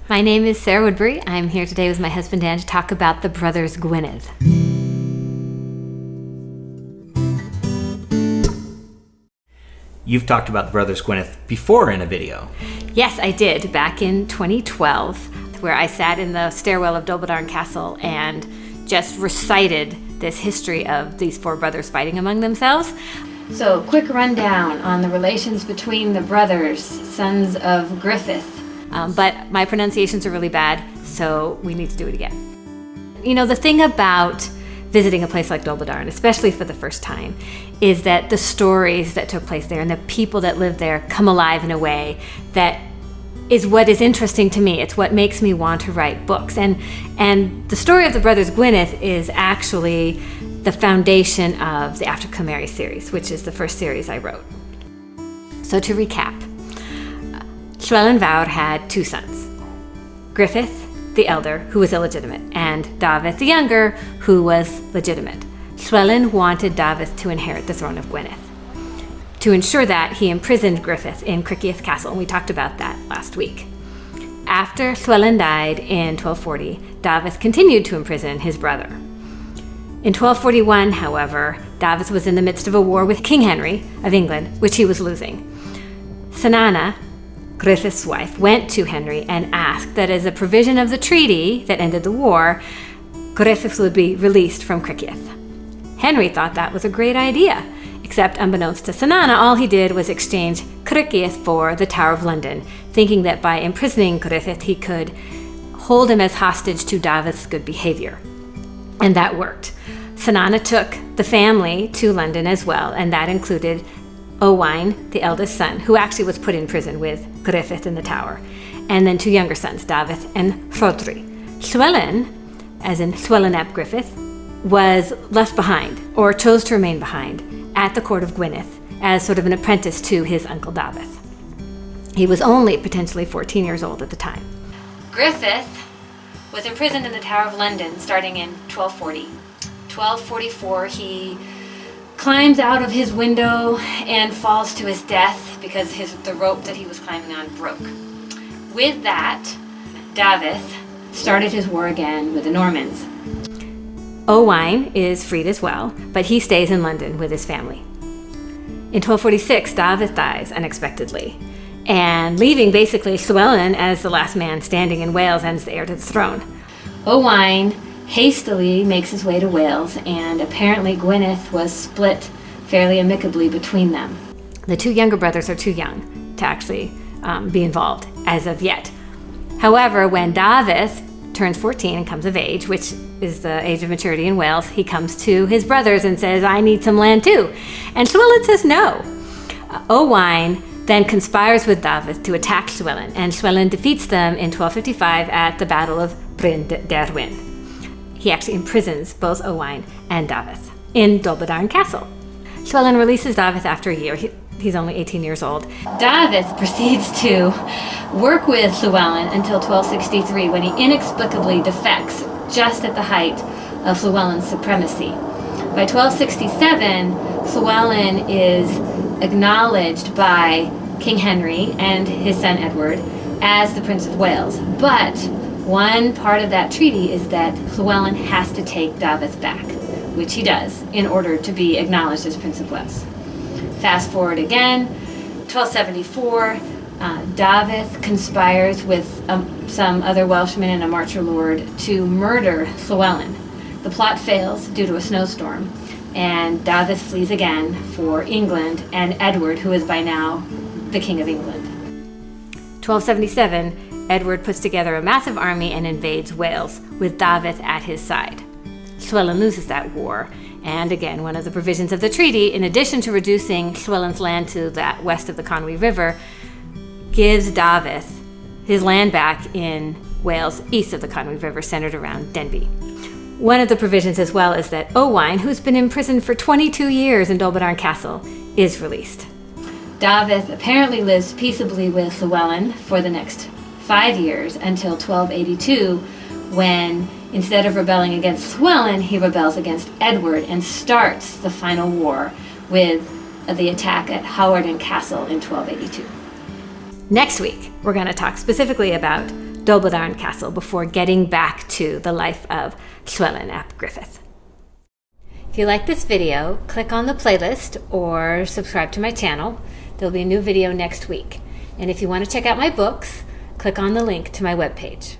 My name is Sarah Woodbury. I'm here today with my husband Dan to talk about the brothers Gwynedd. You've talked about the brothers Gwynedd before in a video. Yes, I did, back in 2012, where I sat in the stairwell of Llywelyn Castle and just recited this history of these four brothers fighting among themselves. So, quick rundown on the relations between the brothers, sons of Griffith. But my pronunciations are really bad, so we need to do it again. You know, the thing about visiting a place like Llywelyn, especially for the first time, is that the stories that took place there and the people that live there come alive in a way that is what is interesting to me. It's what makes me want to write books. And the story of the brothers Gwynedd is actually the foundation of the After Cymru series, which is the first series I wrote. So to recap, Llywelyn Fawr had two sons, Griffith, the elder, who was illegitimate, and Dafydd, the younger, who was legitimate. Llywelyn wanted Dafydd to inherit the throne of Gwynedd. To ensure that, he imprisoned Griffith in Criccieth Castle, and we talked about that last week. After Llywelyn died in 1240, Dafydd continued to imprison his brother. In 1241, however, Dafydd was in the midst of a war with King Henry of England, which he was losing. Sanana, Griffith's wife, went to Henry and asked that as a provision of the treaty that ended the war, Griffith would be released from Criccieth. Henry thought that was a great idea, except unbeknownst to Sanana, all he did was exchange Criccieth for the Tower of London, thinking that by imprisoning Griffith he could hold him as hostage to Dafydd's good behavior. And that worked. Sanana took the family to London as well, and that included Owain, the eldest son, who actually was put in prison with Griffith in the Tower, and then two younger sons, Dafydd and Rhodri. Llywelyn, as in Llywelyn ap Griffith, was left behind, or chose to remain behind, at the court of Gwynedd as sort of an apprentice to his uncle Dafydd. He was only potentially 14 years old at the time. Griffith was imprisoned in the Tower of London starting in 1240. 1244, he climbs out of his window and falls to his death because the rope that he was climbing on broke. With that, Dafydd started his war again with the Normans. Owain is freed as well, but he stays in London with his family. In 1246, Dafydd dies unexpectedly, and leaving basically Llywelyn as the last man standing in Wales and as the heir to the throne. Owain hastily makes his way to Wales, and apparently Gwynedd was split fairly amicably between them. The two younger brothers are too young to actually be involved as of yet. However, when Dafydd turns 14 and comes of age, which is the age of maturity in Wales, he comes to his brothers and says, I need some land too. And Llywelyn says no. Owain then conspires with Dafydd to attack Llywelyn, and Llywelyn defeats them in 1255 at the Battle of Bryn Derwyn. He actually imprisons both Owain and Dafydd in Llywelyn Castle. Llywelyn releases Dafydd after a year. He's only 18 years old. Dafydd proceeds to work with Llywelyn until 1263, when he inexplicably defects just at the height of Llywelyn's supremacy. By 1267, Llywelyn is acknowledged by King Henry and his son Edward as the Prince of Wales. But one part of that treaty is that Llywelyn has to take Dafydd back, which he does, in order to be acknowledged as Prince of Wales. Fast forward again, 1274, Dafydd conspires with some other Welshmen and a Marcher Lord to murder Llywelyn. The plot fails due to a snowstorm, and Dafydd flees again for England and Edward, who is by now the King of England. 1277, Edward puts together a massive army and invades Wales, with Dafydd at his side. Llywelyn loses that war, and again, one of the provisions of the treaty, in addition to reducing Llywelyn's land to that west of the Conwy River, gives Dafydd his land back in Wales east of the Conwy River, centered around Denbigh. One of the provisions as well is that Owain, who's been imprisoned for 22 years in Llywelyn Castle, is released. Dafydd apparently lives peaceably with Llywelyn for the next 5 years until 1282, when instead of rebelling against Llywelyn, he rebels against Edward and starts the final war with the attack at Hawarden Castle in 1282. Next week, we're going to talk specifically about Dolbaddarn Castle before getting back to the life of Llywelyn ap Griffith. If you like this video, click on the playlist or subscribe to my channel. There'll be a new video next week. And if you want to check out my books, click on the link to my webpage.